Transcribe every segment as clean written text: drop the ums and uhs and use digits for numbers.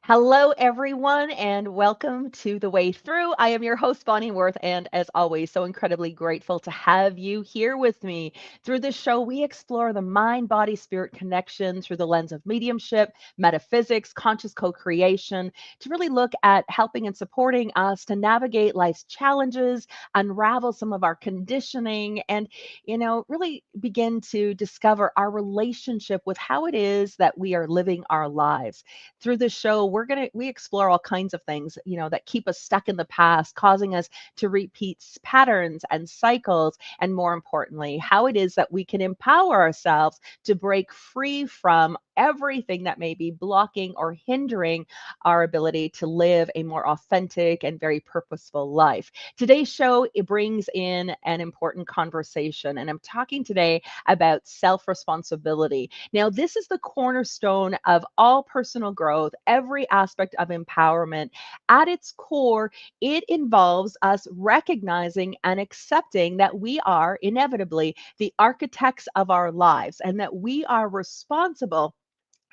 Hello, everyone, and welcome to The Way Through. I am your host, Bonnie Worth, and as always, so incredibly grateful to have you here with me. Through this show, we explore the mind body spirit connection through the lens of mediumship, metaphysics, conscious co creation, to really look at helping and supporting us to navigate life's challenges, unravel some of our conditioning, and, really begin to discover our relationship with how it is that we are living our lives. Through this show we explore all kinds of things that keep us stuck in the past, causing us to repeat patterns and cycles, and more importantly, how it is that we can empower ourselves to break free from everything that may be blocking or hindering our ability to live a more authentic and very purposeful life. Today's show, it brings in an important conversation, and I'm talking today about self-responsibility. Now, this is the cornerstone of all personal growth, every aspect of empowerment. At its core, it involves us recognizing and accepting that we are inevitably the architects of our lives and that we are responsible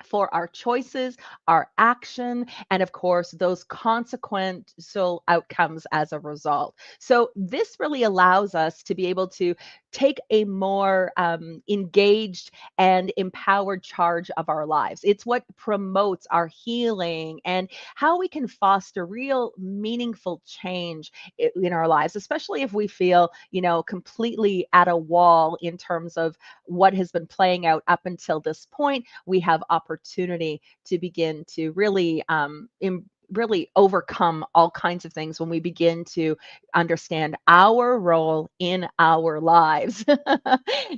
for our choices, our action, and of course, those consequential outcomes as a result. So, this really allows us to be able to take a more engaged and empowered charge of our lives. It's what promotes our healing and how we can foster real meaningful change in our lives, especially if we feel, completely at a wall in terms of what has been playing out up until this point. We have opportunity to begin to really really overcome all kinds of things when we begin to understand our role in our lives.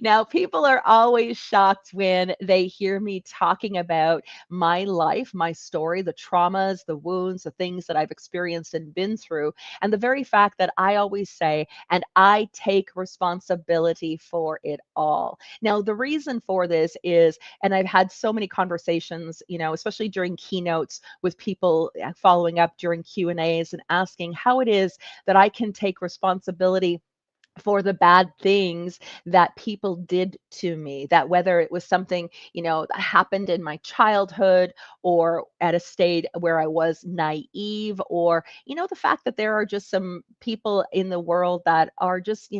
Now, people are always shocked when they hear me talking about my life, my story, the traumas, the wounds, the things that I've experienced and been through. And the very fact that I always say, and I take responsibility for it all. Now, the reason for this is, and I've had so many conversations, especially during keynotes with people following up during Q&As and asking how it is that I can take responsibility for the bad things that people did to me, that whether it was something that happened in my childhood or at a state where I was naive, or the fact that there are just some people in the world that are just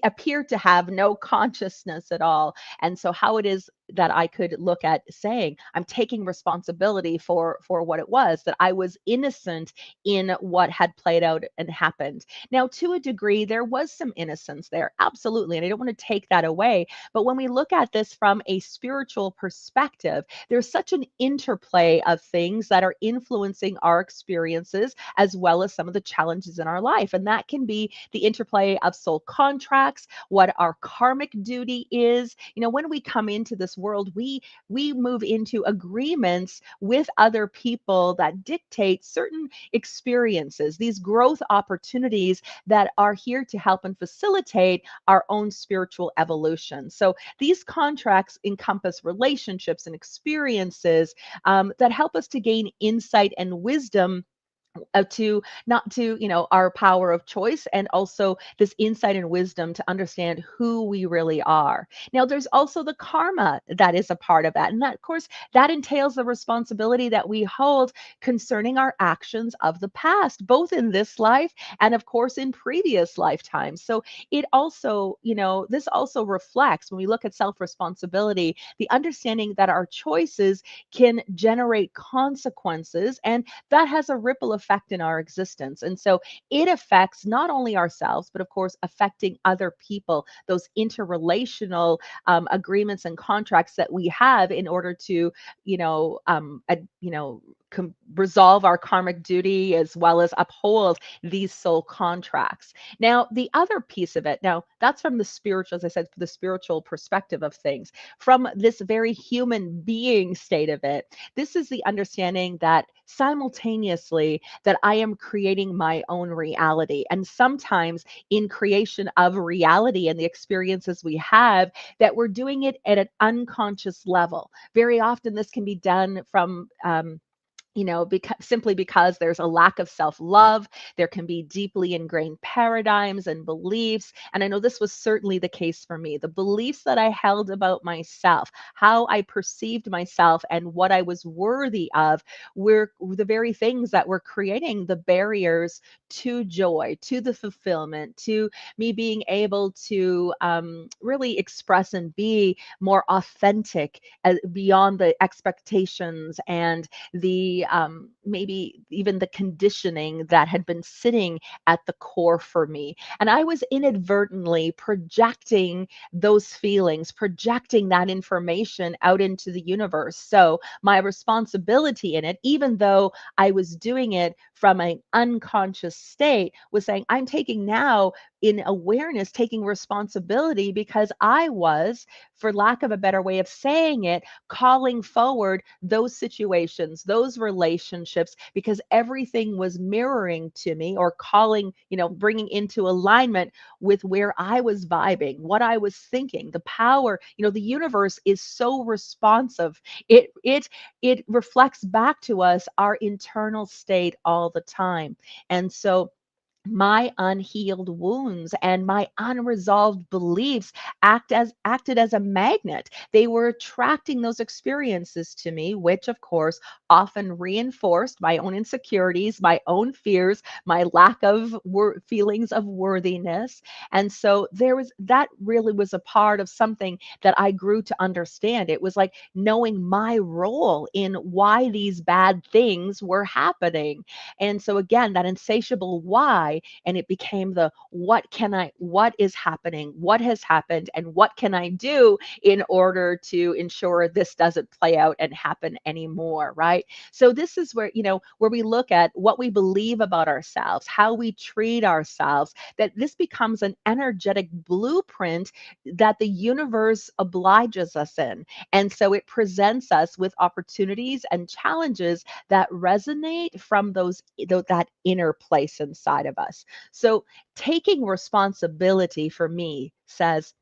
appear to have no consciousness at all. And so how it is that I could look at saying I'm taking responsibility for what it was, that I was innocent in what had played out and happened. Now, to a degree, there was some innocence there, absolutely. And I don't want to take that away. But when we look at this from a spiritual perspective, there's such an interplay of things that are influencing our experiences as well as some of the challenges in our life. And that can be the interplay of soul contracts, what our karmic duty is. When we come into this world, we move into agreements with other people that dictate certain experiences, these growth opportunities that are here to help and facilitate our own spiritual evolution. So these contracts encompass relationships and experiences that help us to gain insight and wisdom to not to our power of choice, and also this insight and wisdom to understand who we really are. Now, there's also the karma that is a part of that, and that, of course, that entails the responsibility that we hold concerning our actions of the past, both in this life and of course in previous lifetimes. So it also, this also reflects, when we look at self-responsibility, the understanding that our choices can generate consequences, and that has a ripple effect in our existence. And so it affects not only ourselves, but of course, affecting other people, those interrelational agreements and contracts that we have in order to, resolve our karmic duty as well as uphold these soul contracts. Now, the other piece of it, now that's from the spiritual, as I said, the spiritual perspective of things. From this very human being state of it, this is the understanding that simultaneously that I am creating my own reality. And sometimes in creation of reality and the experiences we have, that we're doing it at an unconscious level. Very often this can be done from simply because there's a lack of self love. There can be deeply ingrained paradigms and beliefs. And I know this was certainly the case for me. The beliefs that I held about myself, how I perceived myself, and what I was worthy of were the very things that were creating the barriers to joy, to the fulfillment, to me being able to really express and be more authentic beyond the expectations and the maybe even the conditioning that had been sitting at the core for me. And I was inadvertently projecting those feelings, projecting that information out into the universe. So my responsibility in it, even though I was doing it from an unconscious state, was saying, I'm taking now in awareness, taking responsibility because I was, for lack of a better way of saying it, calling forward those situations, those relationships, because everything was mirroring to me or calling, bringing into alignment with where I was vibing, what I was thinking, the power. The universe is so responsive. It reflects back to us our internal state all the time. And so my unhealed wounds and my unresolved beliefs acted as a magnet. They were attracting those experiences to me, which of course often reinforced my own insecurities, my own fears, my lack of feelings of worthiness. And so there was that really was a part of something that I grew to understand. It was like knowing my role in why these bad things were happening. And so again, that insatiable why, and it became the what is happening, what has happened, and what can I do in order to ensure this doesn't play out and happen anymore, right? So this is where we look at what we believe about ourselves, how we treat ourselves, that this becomes an energetic blueprint that the universe obliges us in. And so it presents us with opportunities and challenges that resonate from that inner place inside of us. So taking responsibility for me says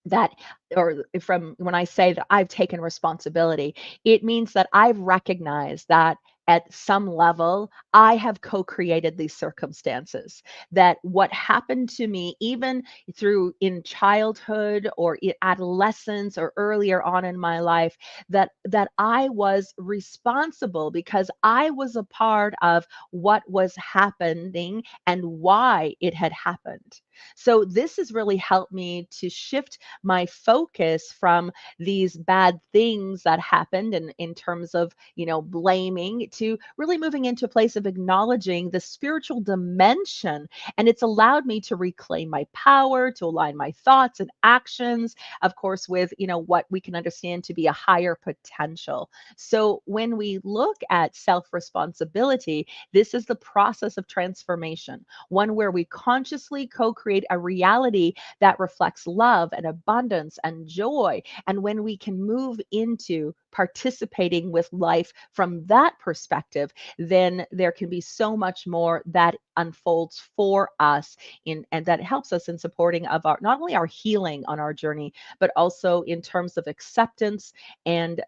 that, or from when I say that I've taken responsibility, it means that I've recognized that at some level I have co-created these circumstances, that what happened to me even through in childhood or in adolescence or earlier on in my life, that I was responsible because I was a part of what was happening and why it had happened. So this has really helped me to shift my focus from these bad things that happened and in terms of, blaming, to really moving into a place of acknowledging the spiritual dimension. And it's allowed me to reclaim my power, to align my thoughts and actions, of course, with, what we can understand to be a higher potential. So when we look at self responsibility, this is the process of transformation, one where we consciously co create a reality that reflects love and abundance and joy. And when we can move into participating with life from that perspective, then there can be so much more that unfolds for us and that helps us in supporting of our not only our healing on our journey, but also in terms of acceptance and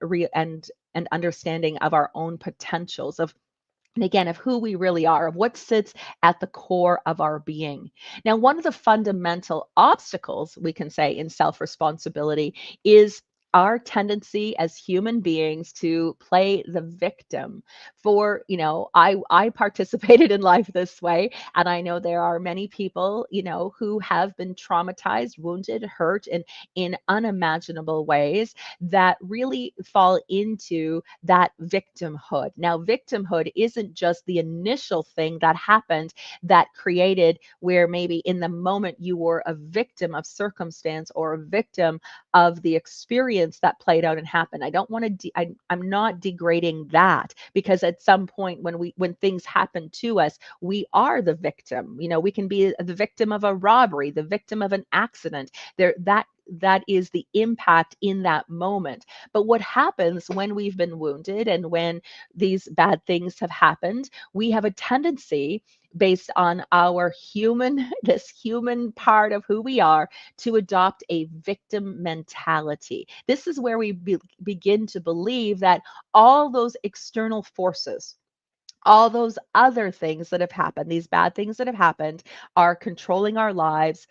and understanding of our own potentials of and again, of who we really are, of what sits at the core of our being. Now, one of the fundamental obstacles we can say in self responsibility is our tendency as human beings to play the victim. For, I participated in life this way, and I know there are many people, who have been traumatized, wounded, hurt in unimaginable ways that really fall into that victimhood. Now, victimhood isn't just the initial thing that happened that created where maybe in the moment you were a victim of circumstance or a victim of the experience that played out and happened. I don't want to I'm not degrading that, because at some point when things happen to us, we are the victim. We can be the victim of a robbery, the victim of an accident. That is the impact in that moment. But what happens when we've been wounded and when these bad things have happened, we have a tendency, based on our this human part of who we are, to adopt a victim mentality. This is where we begin to believe that all those external forces, All those other things that have happened, these bad things that have happened, are controlling our lives,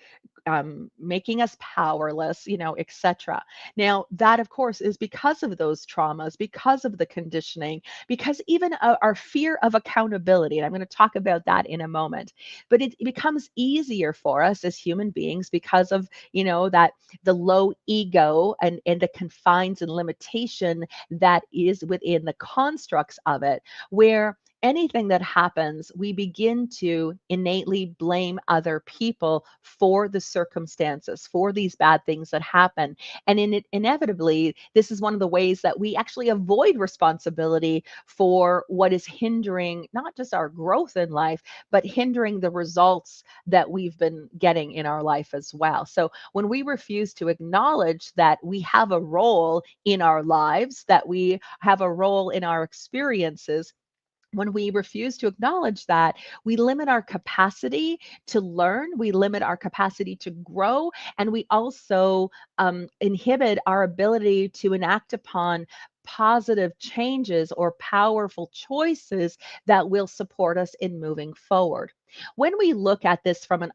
making us powerless, etc. Now, that of course is because of those traumas, because of the conditioning, because even our fear of accountability. And I'm going to talk about that in a moment. But it becomes easier for us as human beings because of, that the low ego and the confines and limitation that is within the constructs of it, where anything that happens, we begin to innately blame other people for the circumstances, for these bad things that happen. And inevitably, this is one of the ways that we actually avoid responsibility for what is hindering not just our growth in life, but hindering the results that we've been getting in our life as well. So when we refuse to acknowledge that we have a role in our lives, that we have a role in our experiences, when we refuse to acknowledge that, we limit our capacity to learn, we limit our capacity to grow, and we also inhibit our ability to enact upon positive changes or powerful choices that will support us in moving forward. When we look at this from an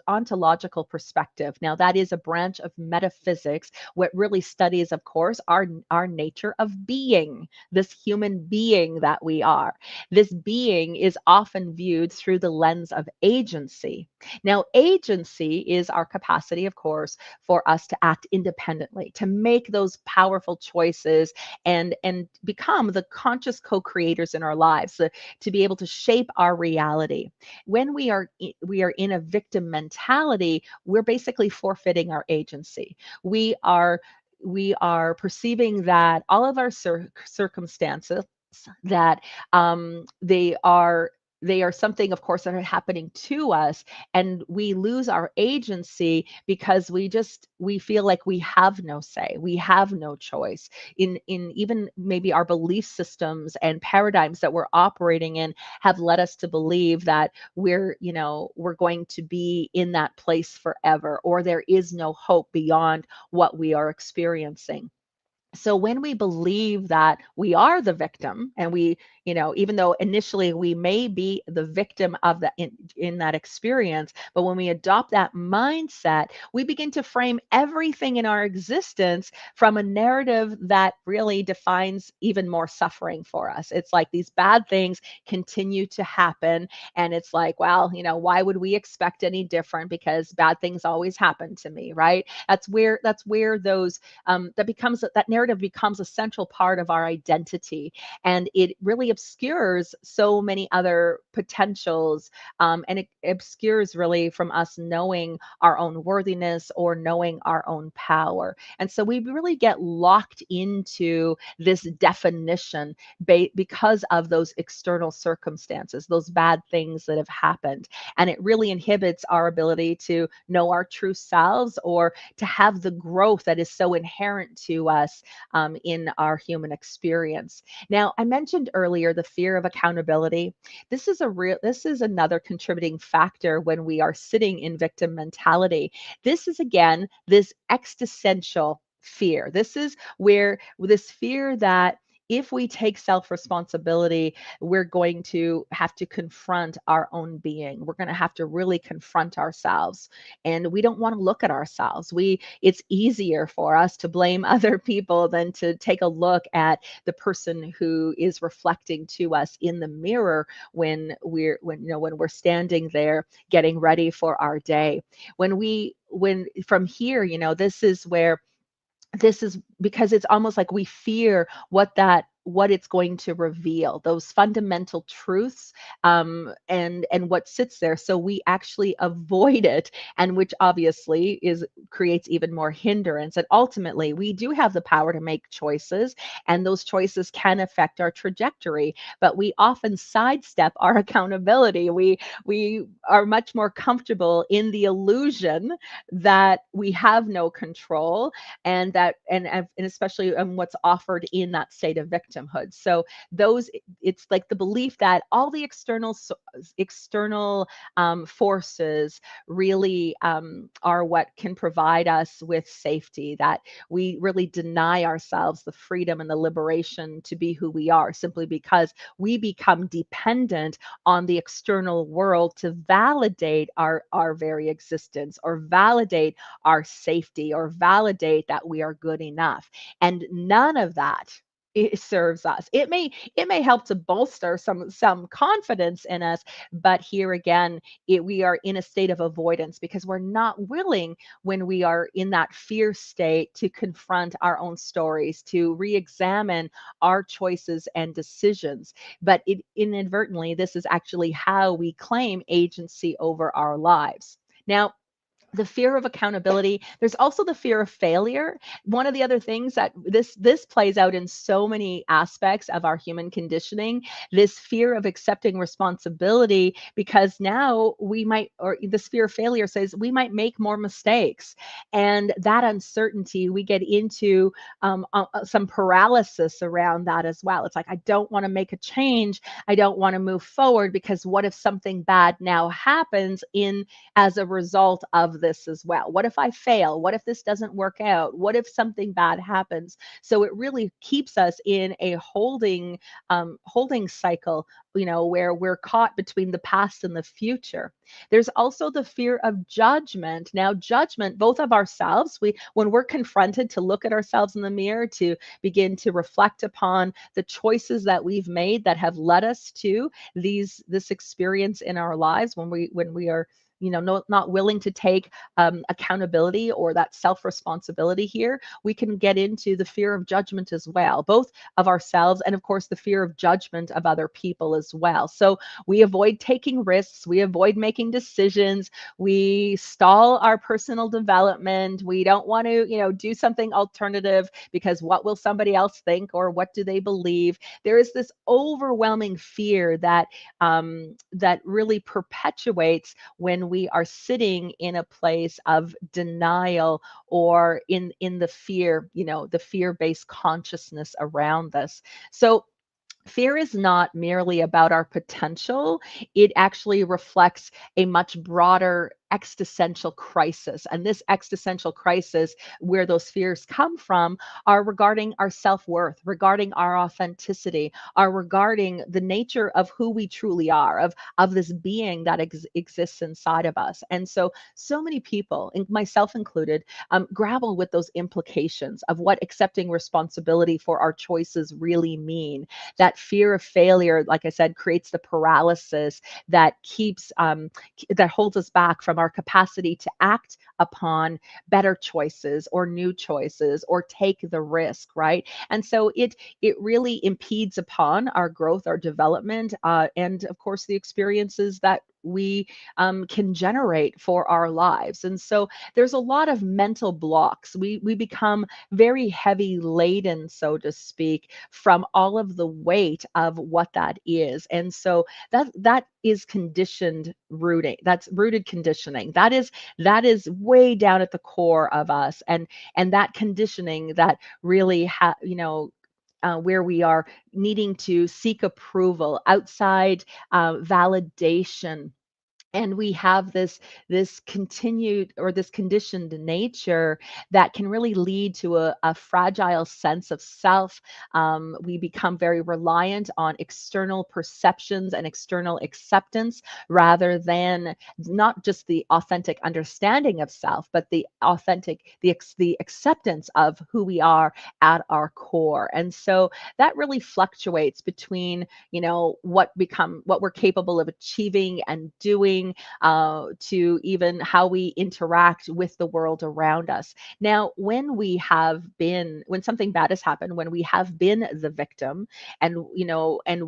ontological perspective, now that is a branch of metaphysics, what really studies, of course, our nature of being, this human being that we are. This being is often viewed through the lens of agency. Now, agency is our capacity, of course, for us to act independently, to make those powerful choices and become the conscious co-creators in our lives, to be able to shape our reality. When we are in a victim mentality, we're basically forfeiting our agency. We are perceiving that all of our circumstances, that they are something, of course, that are happening to us, and we lose our agency because we feel like we have no say, we have no choice in even maybe our belief systems and paradigms that we're operating in have led us to believe that we're going to be in that place forever, or there is no hope beyond what we are experiencing. So when we believe that we are the victim, and even though initially we may be the victim of that in that experience, but when we adopt that mindset, we begin to frame everything in our existence from a narrative that really defines even more suffering for us. It's like these bad things continue to happen, and it's like, well, why would we expect any different, because bad things always happen to me, right? That's where those that narrative becomes a central part of our identity, and it really obscures so many other potentials, and it obscures really from us knowing our own worthiness or knowing our own power. And so we really get locked into this definition because of those external circumstances, those bad things that have happened, and it really inhibits our ability to know our true selves, or to have the growth that is so inherent to us in our human experience. Now, I mentioned earlier the fear of accountability. This is another contributing factor when we are sitting in victim mentality. This is again this existential fear. This is where this fear that if we take self responsibility, we're going to have to confront our own being. We're going to have to really confront ourselves, and we don't want to look at ourselves. It's easier for us to blame other people than to take a look at the person who is reflecting to us in the mirror when we're standing there getting ready for our day. When from here, this is because it's almost like we fear what it's going to reveal, those fundamental truths, and what sits there, so we actually avoid it, and which obviously is creates even more hindrance. And ultimately, we do have the power to make choices, and those choices can affect our trajectory, but we often sidestep our accountability. We are much more comfortable in the illusion that we have no control, and especially what's offered in that state of victimhood. So those it's like the belief that all the external forces really are what can provide us with safety, that we really deny ourselves the freedom and the liberation to be who we are simply because we become dependent on the external world to validate our very existence, or validate our safety, or validate that we are good enough. And none of that it serves us. It may help to bolster some confidence in us, but here again, we are in a state of avoidance because we're not willing, when we are in that fear state, to confront our own stories, to re-examine our choices and decisions. But inadvertently, this is actually how we claim agency over our lives. Now, the fear of accountability, there's also the fear of failure. One of the other things that this plays out in so many aspects of our human conditioning, this fear of accepting responsibility, because now we might, or this fear of failure says we might make more mistakes. And that uncertainty, we get into some paralysis around that as well. It's like, I don't want to make a change, I don't want to move forward, because what if something bad now happens in as a result of this as well? What if I fail? What if this doesn't work out? What if something bad happens? So it really keeps us in a holding cycle, where we're caught between the past and the future. There's also the fear of judgment. Now, judgment, both of ourselves, when we're confronted to look at ourselves in the mirror, to begin to reflect upon the choices that we've made that have led us to this experience in our lives, when we are not willing to take accountability or that self responsibility here, we can get into the fear of judgment as well, both of ourselves and, of course, the fear of judgment of other people as well. So we avoid taking risks, we avoid making decisions, we stall our personal development. We don't want to, do something alternative because what will somebody else think, or what do they believe? There is this overwhelming fear that really perpetuates when we are sitting in a place of denial, or in the fear, the fear-based consciousness around this. So fear is not merely about our potential, it actually reflects a much broader existential crisis. And this existential crisis, where those fears come from, are regarding our self worth, regarding our authenticity, are regarding the nature of who we truly are, of this being that exists inside of us. And so many people, myself included, grapple with those implications of what accepting responsibility for our choices really mean. That fear of failure, like I said, creates the paralysis that that holds us back from our capacity to act upon better choices, or new choices, or take the risk, right? And so it really impedes upon our growth, our development, and of course the experiences that we can generate for our lives. And so there's a lot of mental blocks. We become very heavy laden, so to speak, from all of the weight of what that is. And so that is conditioned rooting. That's rooted conditioning. That is way down at the core of us, and that conditioning that really where we are needing to seek approval, outside validation, and we have this continued, or this conditioned nature that can really lead to a fragile sense of self. We become very reliant on external perceptions and external acceptance, rather than not just the authentic understanding of self, but the acceptance of who we are at our core. And so that really fluctuates between what we're capable of achieving and doing, to even how we interact with the world around us. Now, when something bad has happened, when we have been the victim, and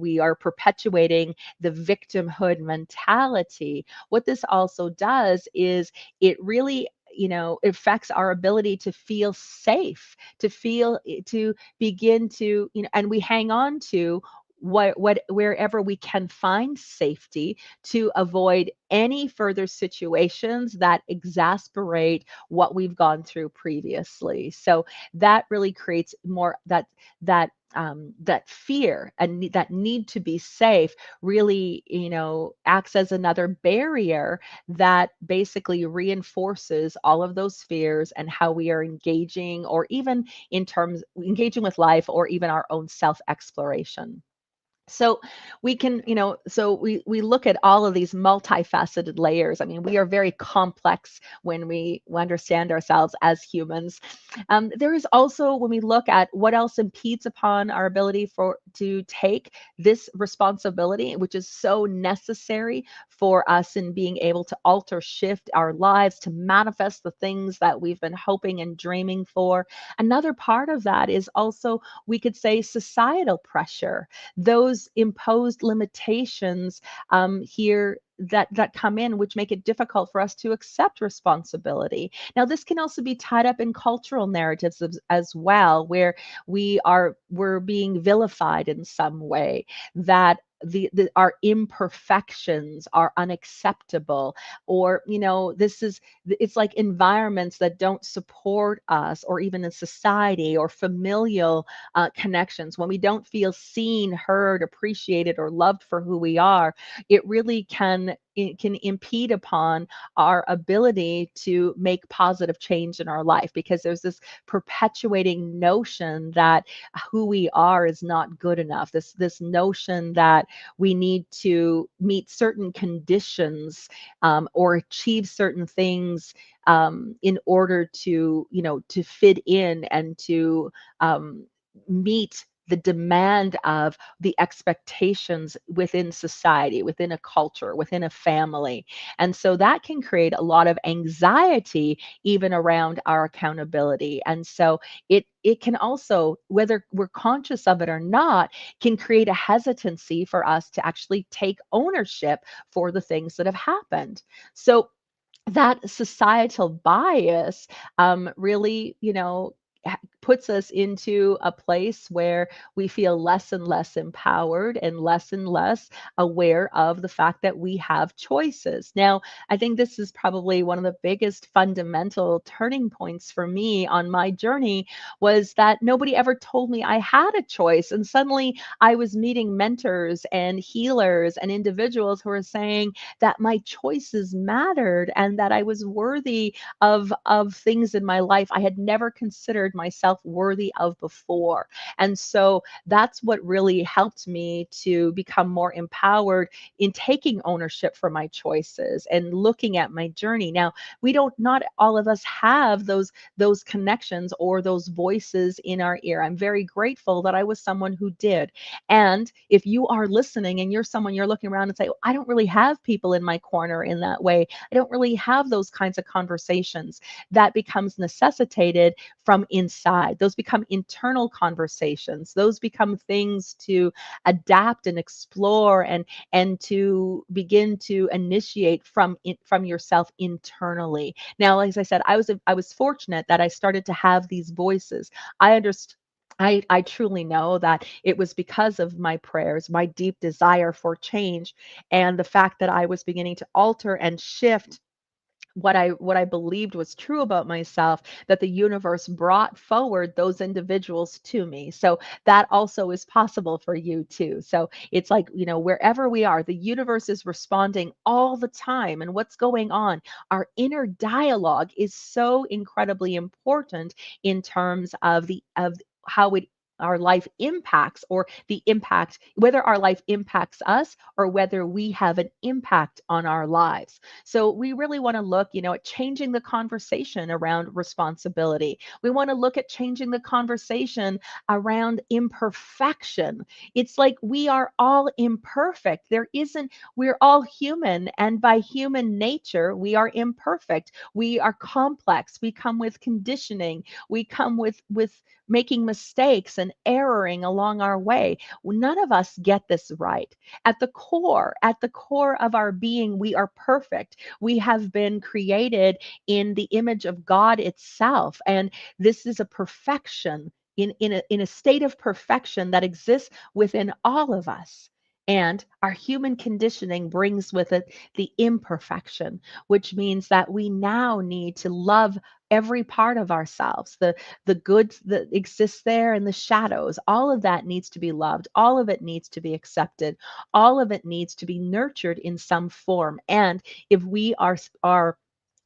we are perpetuating the victimhood mentality, what this also does is it really affects our ability to feel safe, to begin to, and we hang on to wherever we can find safety to avoid any further situations that exasperate what we've gone through previously. So that really creates more that fear and that need to be safe really, acts as another barrier that basically reinforces all of those fears and how we are engaging, or even in terms engaging with life, or even our own self exploration. So we can, so we look at all of these multifaceted layers. I mean, we are very complex when we understand ourselves as humans. There is also, when we look at what else impedes upon our ability for to take this responsibility, which is so necessary for us in being able to alter, shift our lives, to manifest the things that we've been hoping and dreaming for. Another part of that is also, we could say, societal pressure, those imposed limitations here that come in, which make it difficult for us to accept responsibility. Now, this can also be tied up in cultural narratives as well, where we're being vilified in some way, that our imperfections are unacceptable, or this is it's like environments that don't support us, or even in society or familial connections, when we don't feel seen, heard, appreciated, or loved for who we are. It can impede upon our ability to make positive change in our life, because there's this perpetuating notion that who we are is not good enough. This notion that we need to meet certain conditions, or achieve certain things, in order to fit in and to meet the demand of the expectations within society, within a culture, within a family. And so that can create a lot of anxiety even around our accountability. And so it can also, whether we're conscious of it or not, can create a hesitancy for us to actually take ownership for the things that have happened. So that societal bias really, puts us into a place where we feel less and less empowered and less aware of the fact that we have choices. Now, I think this is probably one of the biggest fundamental turning points for me on my journey, was that nobody ever told me I had a choice. And suddenly I was meeting mentors and healers and individuals who were saying that my choices mattered and that I was worthy of things in my life I had never considered myself worthy of before. And so that's what really helped me to become more empowered in taking ownership for my choices and looking at my journey. Now, we don't not all of us have those connections or those voices in our ear. I'm very grateful that I was someone who did. And if you are listening and you're someone, you're looking around and say, I don't really have people in my corner in that way, I don't really have those kinds of conversations, that becomes necessitated from inside. Those become internal conversations. Those become things to adapt and explore, and to begin to initiate from yourself internally. Now, as I said, I was fortunate that I started to have these voices. I understood. I truly know that it was because of my prayers, my deep desire for change, and the fact that I was beginning to alter and shift what I believed was true about myself, that the universe brought forward those individuals to me. So that also is possible for you too. So it's like, wherever we are, the universe is responding all the time. And what's going on? Our inner dialogue is so incredibly important in terms of how it our life impacts, or the impact, whether our life impacts us or whether we have an impact on our lives. So we really want to look, at changing the conversation around responsibility. We want to look at changing the conversation around imperfection. It's like we are all imperfect. We're all human, and by human nature, we are imperfect. We are complex. We come with conditioning. We come with making mistakes and erroring along our way. None of us get this right. At the core of our being, we are perfect. We have been created in the image of God itself. And this is a perfection in a state of perfection that exists within all of us. And our human conditioning brings with it the imperfection, which means that we now need to love every part of ourselves, the good that exists there and the shadows. All of that needs to be loved. All of it needs to be accepted. All of it needs to be nurtured in some form. And if we are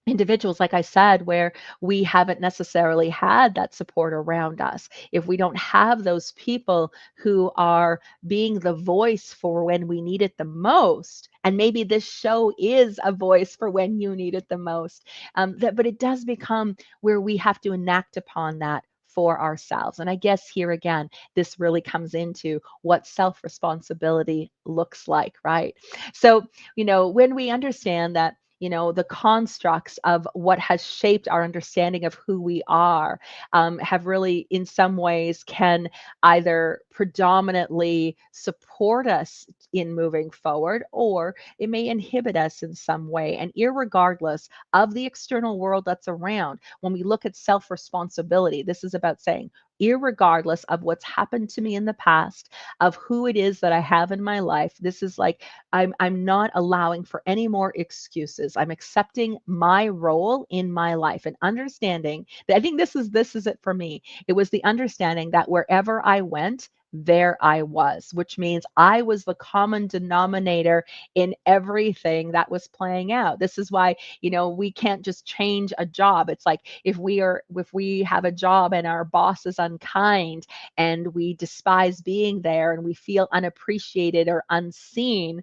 individuals, like I said, where we haven't necessarily had that support around us, if we don't have those people who are being the voice for when we need it the most, and maybe this show is a voice for when you need it the most, but it does become where we have to enact upon that for ourselves. And I guess here again, this really comes into what self responsibility looks like, right? So, when we understand that the constructs of what has shaped our understanding of who we are have really, in some ways, can either predominantly support us in moving forward, or it may inhibit us in some way. And irregardless of the external world that's around, when we look at self responsibility, this is about saying, irregardless of what's happened to me in the past, of who it is that I have in my life, this is like I'm not allowing for any more excuses. I'm accepting my role in my life and understanding that I think this is it for me. It was the understanding that wherever I went, there I was, which means I was the common denominator in everything that was playing out. This is why, we can't just change a job. It's like if we have a job and our boss is unkind and we despise being there and we feel unappreciated or unseen,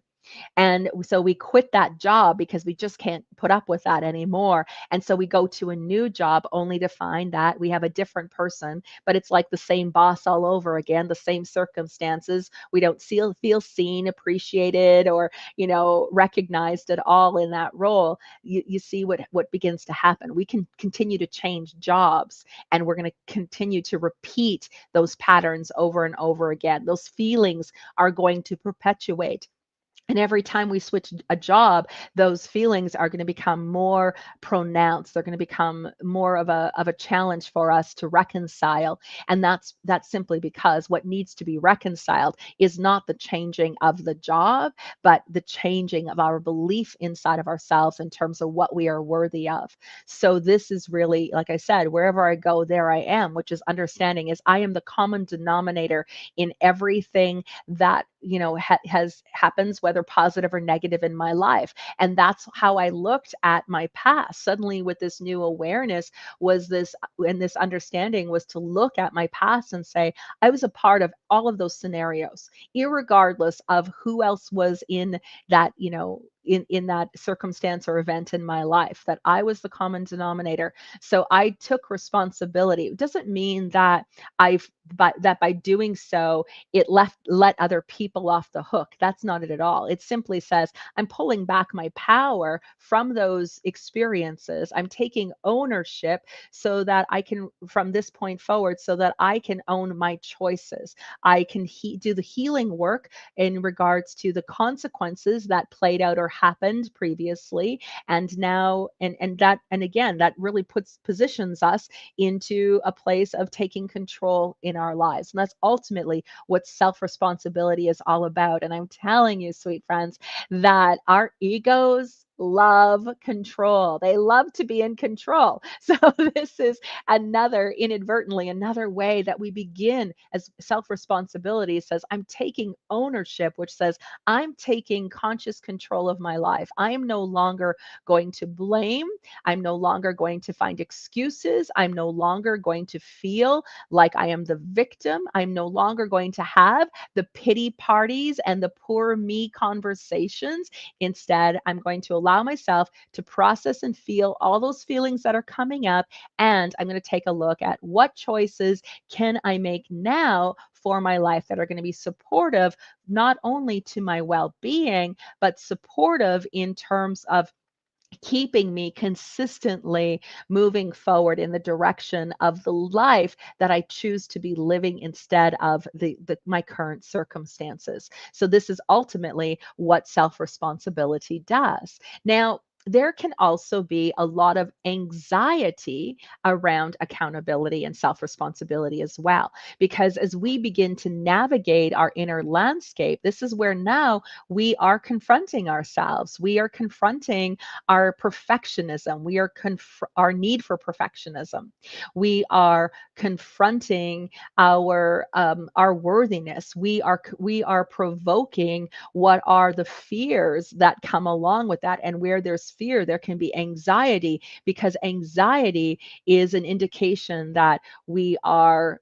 and so we quit that job because we just can't put up with that anymore. And so we go to a new job only to find that we have a different person, but it's like the same boss all over again, the same circumstances. We don't feel seen, appreciated, or, recognized at all in that role. You see what begins to happen. We can continue to change jobs, and we're going to continue to repeat those patterns over and over again. Those feelings are going to perpetuate. And every time we switch a job, those feelings are going to become more pronounced. They're going to become more of a challenge for us to reconcile. And that's simply because what needs to be reconciled is not the changing of the job, but the changing of our belief inside of ourselves in terms of what we are worthy of. So this is really, like I said, wherever I go, there I am, which is understanding is I am the common denominator in everything that has happens, whether positive or negative, in my life. And that's how I looked at my past. Suddenly, with this new awareness, was this and this understanding was to look at my past and say, I was a part of all of those scenarios, irregardless of who else was in that, in that circumstance or event in my life, that I was the common denominator. So I took responsibility. It doesn't mean that by doing so it let other people off the hook. That's not it at all. It simply says I'm pulling back my power from those experiences. I'm taking ownership so that I can, from this point forward, so that I can own my choices. I can do the healing work in regards to the consequences that played out or happened previously. And now, and again, that really positions us into a place of taking control in our lives. And that's ultimately what self responsibility is all about. And I'm telling you, sweet friends, that our egos love control. They love to be in control. So, this is inadvertently, another way that we begin as self responsibility says, I'm taking ownership, which says, I'm taking conscious control of my life. I am no longer going to blame. I'm no longer going to find excuses. I'm no longer going to feel like I am the victim. I'm no longer going to have the pity parties and the poor me conversations. Instead, I'm going to allow myself to process and feel all those feelings that are coming up. And I'm going to take a look at what choices can I make now for my life that are going to be supportive, not only to my well being, but supportive in terms of keeping me consistently moving forward in the direction of the life that I choose to be living instead of my current circumstances. So this is ultimately what self-responsibility does. Now, there can also be a lot of anxiety around accountability and self responsibility as well. Because as we begin to navigate our inner landscape, this is where now we are confronting ourselves. We are confronting our perfectionism. We are our need for perfectionism. We are confronting our worthiness. We are provoking what are the fears that come along with that. And where there's fear, there can be anxiety, because anxiety is an indication that we are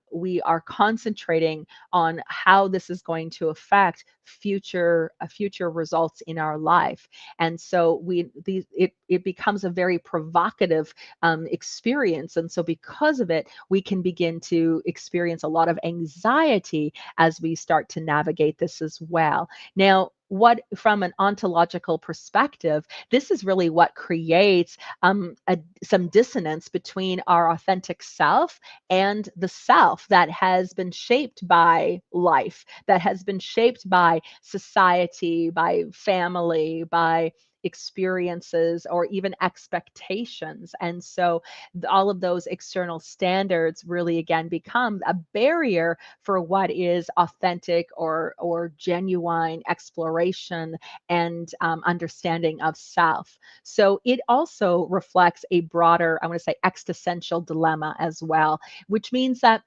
concentrating on how this is going to affect future results in our life. And so it becomes a very provocative experience. And so because of it, we can begin to experience a lot of anxiety as we start to navigate this as well. Now, what from an ontological perspective, this is really what creates some dissonance between our authentic self and the self that has been shaped by life, that has been shaped by society, by family, by experiences, or even expectations. And so all of those external standards really again become a barrier for what is authentic or genuine exploration and understanding of self. So it also reflects a broader, I want to say, existential dilemma as well, which means that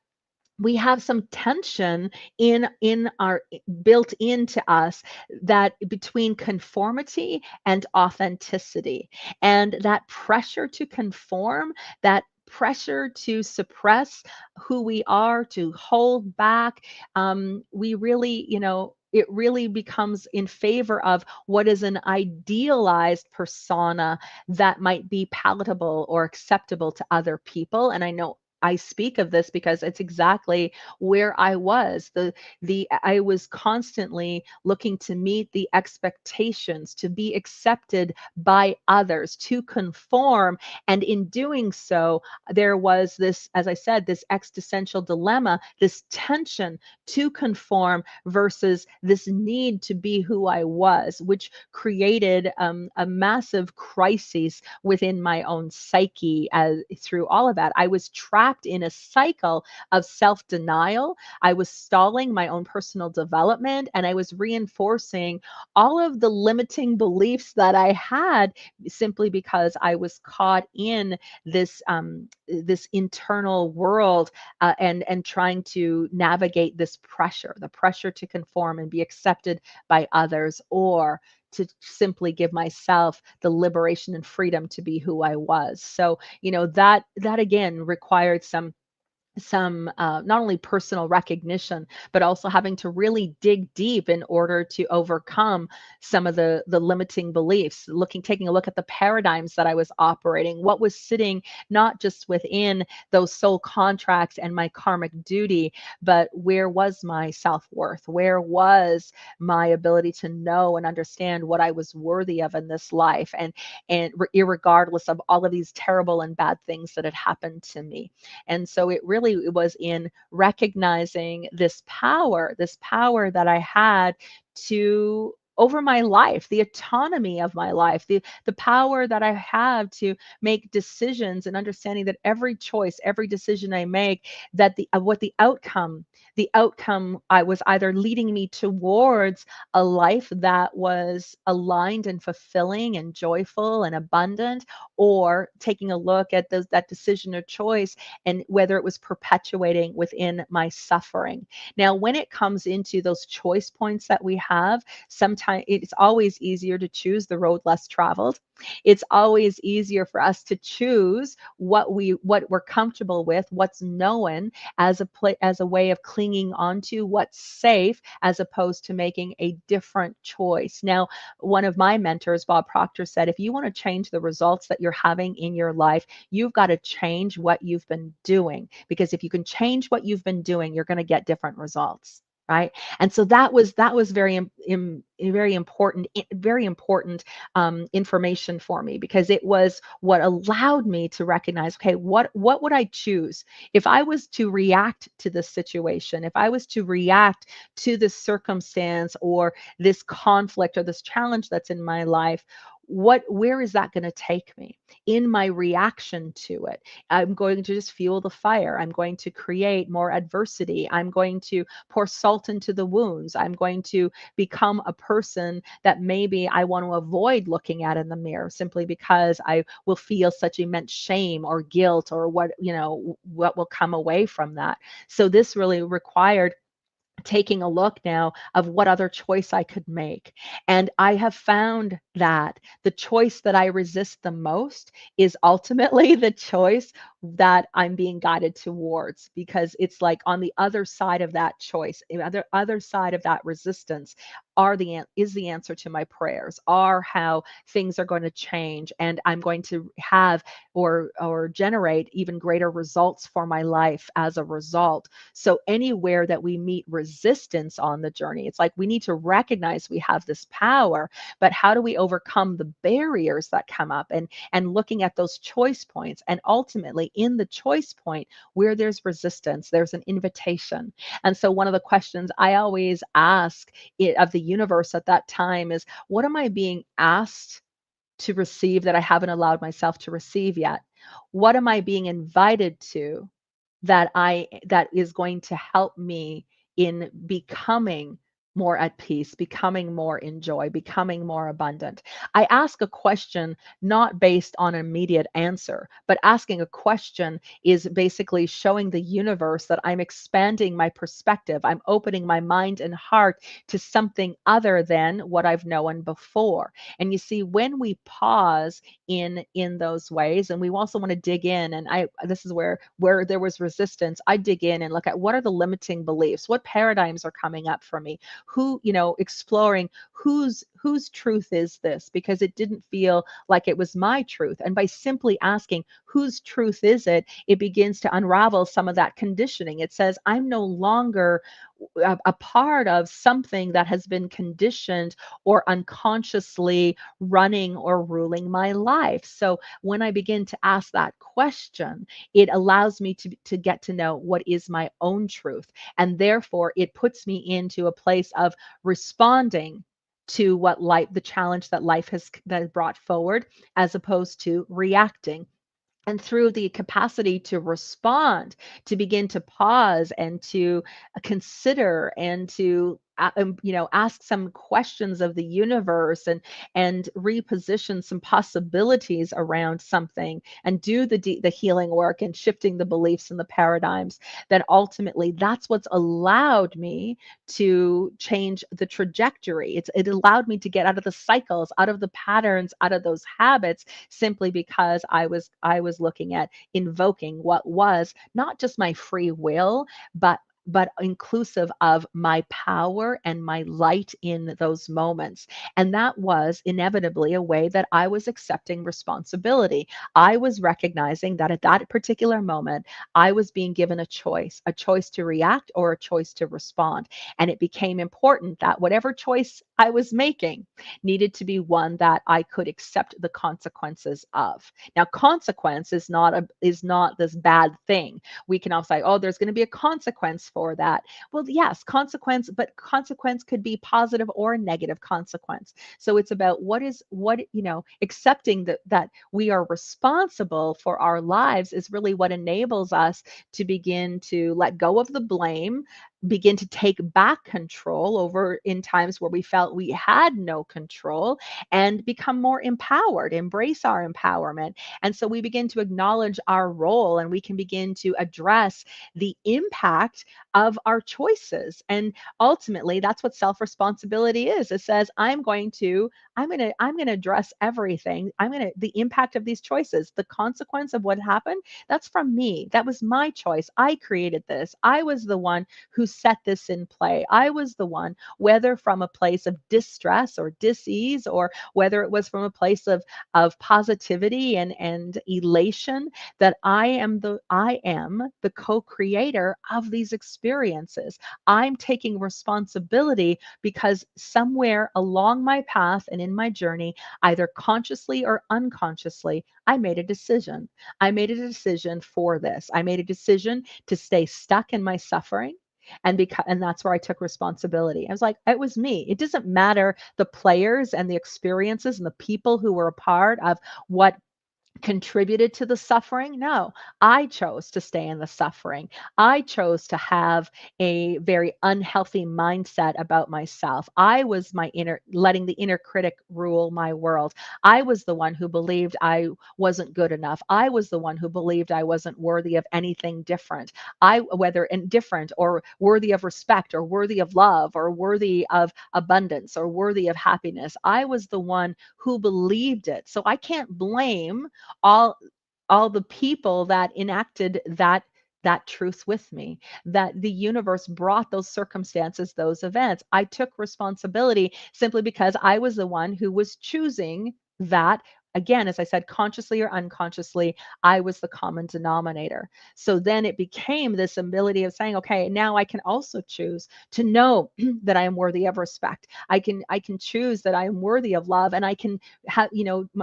we have some tension in our built into us, that between conformity and authenticity, and that pressure to conform, that pressure to suppress who we are, to hold back. We really, it really becomes in favor of what is an idealized persona that might be palatable or acceptable to other people. And I know I speak of this because it's exactly where I was. The I was constantly looking to meet the expectations, to be accepted by others, to conform. And in doing so, there was this, as I said, this existential dilemma, this tension to conform versus this need to be who I was, which created a massive crisis within my own psyche. As through all of that, I was trapped in a cycle of self-denial. I was stalling my own personal development, and I was reinforcing all of the limiting beliefs that I had, simply because I was caught in this internal world, and trying to navigate this pressure, the pressure to conform and be accepted by others, or to simply give myself the liberation and freedom to be who I was. So, that again required some not only personal recognition, but also having to really dig deep in order to overcome some of the limiting beliefs, taking a look at the paradigms that I was operating, what was sitting not just within those soul contracts and my karmic duty, but where was my self-worth, where was my ability to know and understand what I was worthy of in this life, and irregardless of all of these terrible and bad things that had happened to me. And so it was in recognizing this power that I had to over my life, the autonomy of my life, the power that I have to make decisions, and understanding that every choice, every decision I make, that the outcome I was either leading me towards a life that was aligned and fulfilling and joyful and abundant, or taking a look at that decision or choice and whether it was perpetuating within my suffering. Now, when it comes into those choice points that we have, sometimes it's always easier to choose the road less traveled. It's always easier for us to choose what we're comfortable with, what's known, as a way of clinging onto what's safe, as opposed to making a different choice. Now, one of my mentors, Bob Proctor, said, if you want to change the results that you're having in your life, you've got to change what you've been doing. Because if you can change what you've been doing, you're going to get different results. Right. And so that was very important, very important information for me, because it was what allowed me to recognize, okay, what would I choose if I was to react to this situation, if I was to react to this circumstance or this conflict or this challenge that's in my life? where is that going to take me in my reaction to it? I'm going to just fuel the fire. I'm going to create more adversity. I'm going to pour salt into the wounds. I'm going to become a person that maybe I want to avoid looking at in the mirror simply because I will feel such immense shame or guilt or what will come away from that. So this really required taking a look now of what other choice I could make. And I have found that the choice that I resist the most is ultimately the choice that I'm being guided towards, because it's like on the other side of that choice, other side of that resistance is the answer to my prayers, are how things are going to change, and I'm going to have or generate even greater results for my life as a result. So anywhere that we meet resistance on the journey, it's like we need to recognize we have this power, but how do we overcome the barriers that come up, and looking at those choice points, and ultimately in the choice point where there's resistance, there's an invitation. And so one of the questions I always ask of the universe at that time is, what am I being asked to receive that I haven't allowed myself to receive yet? What am I being invited to that is going to help me in becoming more at peace, becoming more in joy, becoming more abundant? I ask a question not based on an immediate answer, but asking a question is basically showing the universe that I'm expanding my perspective. I'm opening my mind and heart to something other than what I've known before. And you see, when we pause in those ways, and we also want to dig in, and I this is where there was resistance, I dig in and look at what are the limiting beliefs, what paradigms are coming up for me, exploring whose truth is this, because it didn't feel like it was my truth. And by simply asking whose truth is it, it begins to unravel some of that conditioning. It says I'm no longer a part of something that has been conditioned or unconsciously running or ruling my life. So when I begin to ask that question, it allows me to get to know what is my own truth. And therefore, it puts me into a place of responding to the challenge that life has brought forward, as opposed to reacting. And through the capacity to respond, to begin to pause and to consider and to ask some questions of the universe, and reposition some possibilities around something, and do the healing work and shifting the beliefs and the paradigms, that ultimately that's what's allowed me to change the trajectory. It allowed me to get out of the cycles, out of the patterns, out of those habits, simply because I was looking at invoking what was not just my free will, but inclusive of my power and my light in those moments. And that was inevitably a way that I was accepting responsibility. I was recognizing that at that particular moment, I was being given a choice to react or a choice to respond. And it became important that whatever choice I was making needed to be one that I could accept the consequences of. Now, consequence is not this bad thing. We can all say, oh, there's going to be a consequence for that. Well, yes, consequence, but consequence could be positive or negative consequence. So it's about accepting that we are responsible for our lives is really what enables us to begin to let go of the blame, begin to take back control over in times where we felt we had no control, and become more empowered, embrace our empowerment. And so we begin to acknowledge our role, and we can begin to address the impact of our choices. And ultimately, that's what self-responsibility is. It says, I'm going to address everything. The impact of these choices, the consequence of what happened, that's from me. That was my choice. I created this. I was the one who set this in play. I was the one, whether from a place of distress or dis-ease, or whether it was from a place of positivity and elation, that I am the co-creator of these experiences. I'm taking responsibility because somewhere along my path and in my journey, either consciously or unconsciously, I made a decision. I made a decision for this. I made a decision to stay stuck in my suffering, And that's where I took responsibility. I was like, it was me. It doesn't matter the players and the experiences and the people who were a part of what contributed to the suffering. No, I chose to stay in the suffering. I chose to have a very unhealthy mindset about myself. I was my inner, letting the inner critic rule my world. I was the one who believed I wasn't good enough. I was the one who believed I wasn't worthy of anything different. Whether indifferent or worthy of respect or worthy of love or worthy of abundance or worthy of happiness, I was the one who believed it. So I can't blame all all the people that enacted that truth with me, that the universe brought those circumstances, those events. I took responsibility simply because I was the one who was choosing that. Again, as I said, consciously or unconsciously, I was the common denominator. So then it became this ability of saying, okay, now I can also choose to know that I am worthy of respect. I can choose that I am worthy of love, and I can have,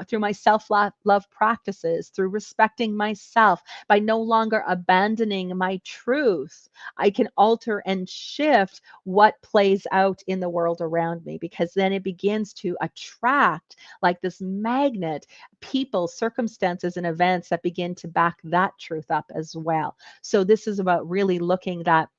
through my self love practices, through respecting myself, by no longer abandoning my truth, I can alter and shift what plays out in the world around me, because then it begins to attract, like this magnet, people, circumstances, and events that begin to back that truth up as well. So this is about really looking that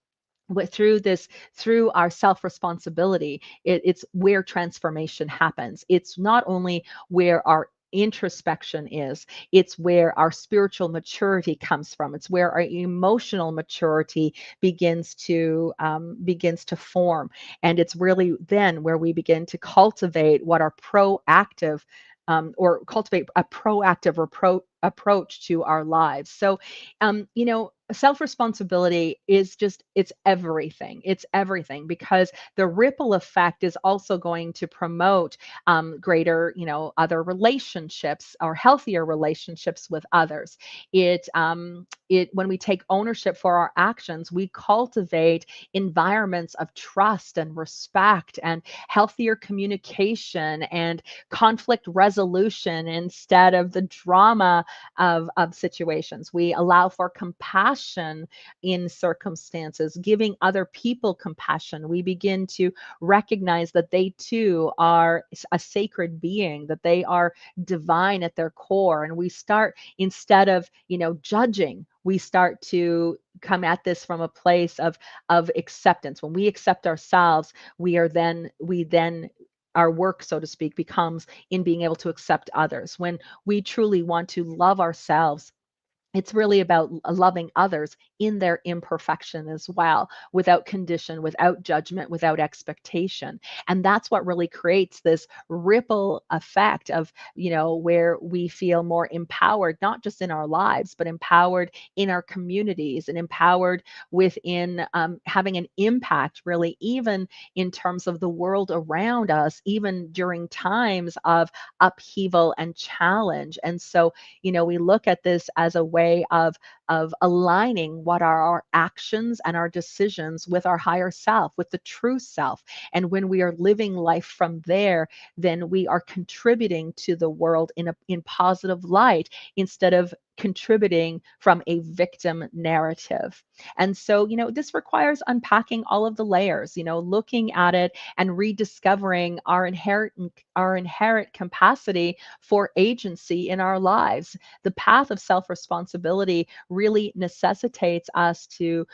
through this, through our self responsibility, it's where transformation happens. It's not only where our introspection is, it's where our spiritual maturity comes from. It's where our emotional maturity begins to form. And it's really then where we begin to cultivate what our proactive or cultivate a proactive approach to our lives. So self responsibility is just, it's everything. It's everything, because the ripple effect is also going to promote greater, other relationships or healthier relationships with others. It when we take ownership for our actions, we cultivate environments of trust and respect and healthier communication and conflict resolution instead of the drama of situations. We allow for compassion in circumstances, giving other people compassion. We begin to recognize that they too are a sacred being, that they are divine at their core. And we start, instead of, judging, we start to come at this from a place of acceptance. When we accept ourselves, we then our work, so to speak, becomes in being able to accept others. When we truly want to love ourselves, it's really about loving others in their imperfection as well, without condition, without judgment, without expectation. And that's what really creates this ripple effect of, where we feel more empowered, not just in our lives, but empowered in our communities and empowered within having an impact, really, even in terms of the world around us, even during times of upheaval and challenge. And so, we look at this as a way of aligning what are our actions and our decisions with our higher self, with the true self. And when we are living life from there, then we are contributing to the world in positive light, instead of contributing from a victim narrative. And so, this requires unpacking all of the layers, looking at it and rediscovering our inherent capacity for agency in our lives. The path of self-responsibility really necessitates us to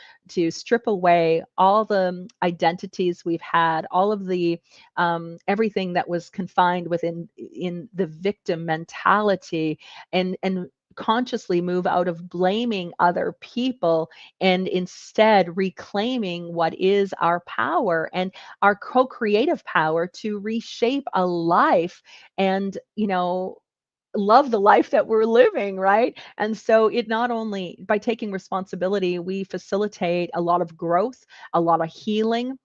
strip away all the identities we've had, all of the everything that was confined within in the victim mentality, and consciously move out of blaming other people, and instead reclaiming what is our power and our co-creative power to reshape a life and, love the life that we're living, right? And so it not only, by taking responsibility, we facilitate a lot of growth, a lot of healing,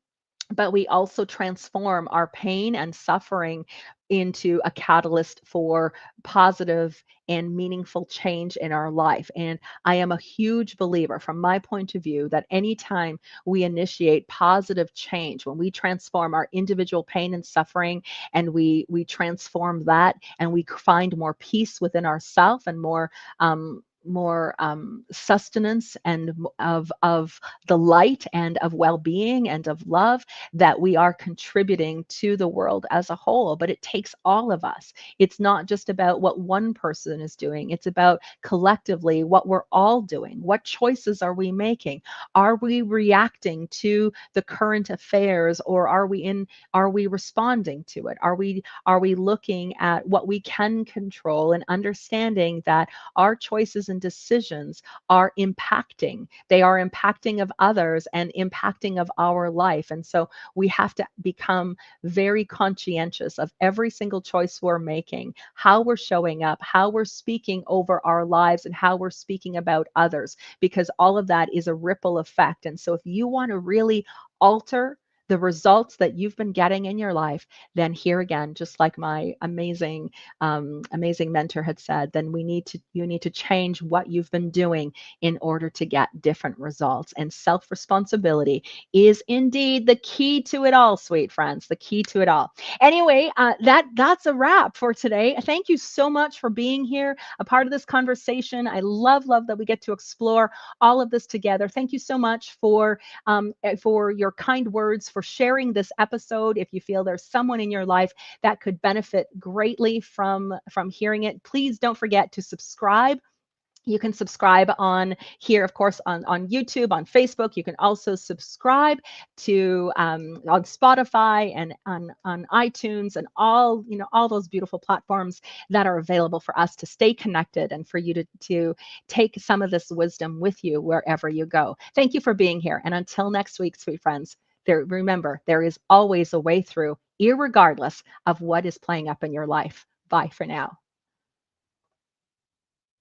but we also transform our pain and suffering into a catalyst for positive and meaningful change in our life. And I am a huge believer, from my point of view, that anytime we initiate positive change, when we transform our individual pain and suffering, and we transform that, and we find more peace within ourselves and more more sustenance and of the light and of well-being and of love that we are contributing to the world as a whole. But it takes all of us. It's not just about what one person is doing. It's about collectively what we're all doing. What choices are we making? Are we reacting to the current affairs, or are we responding to it? Are we looking at what we can control and understanding that our choices and decisions are impacting? They are impacting of others and impacting of our life. And so we have to become very conscientious of every single choice we're making, how we're showing up, how we're speaking over our lives, and how we're speaking about others, because all of that is a ripple effect. And so if you want to really alter the results that you've been getting in your life, then here again, just like my amazing mentor had said, then you need to change what you've been doing in order to get different results. And self responsibility is indeed the key to it all, sweet friends, the key to it all. Anyway, that's a wrap for today. Thank you so much for being here, a part of this conversation. I love that we get to explore all of this together. Thank you so much for your kind words, for sharing this episode. If you feel there's someone in your life that could benefit greatly from hearing it, please don't forget to subscribe. You can subscribe on here, of course, on YouTube, on Facebook. You can also subscribe to on Spotify and on iTunes and all those beautiful platforms that are available for us to stay connected and for you to take some of this wisdom with you wherever you go. Thank you for being here. And until next week, sweet friends, remember, there is always a way through, irregardless of what is playing up in your life. Bye for now.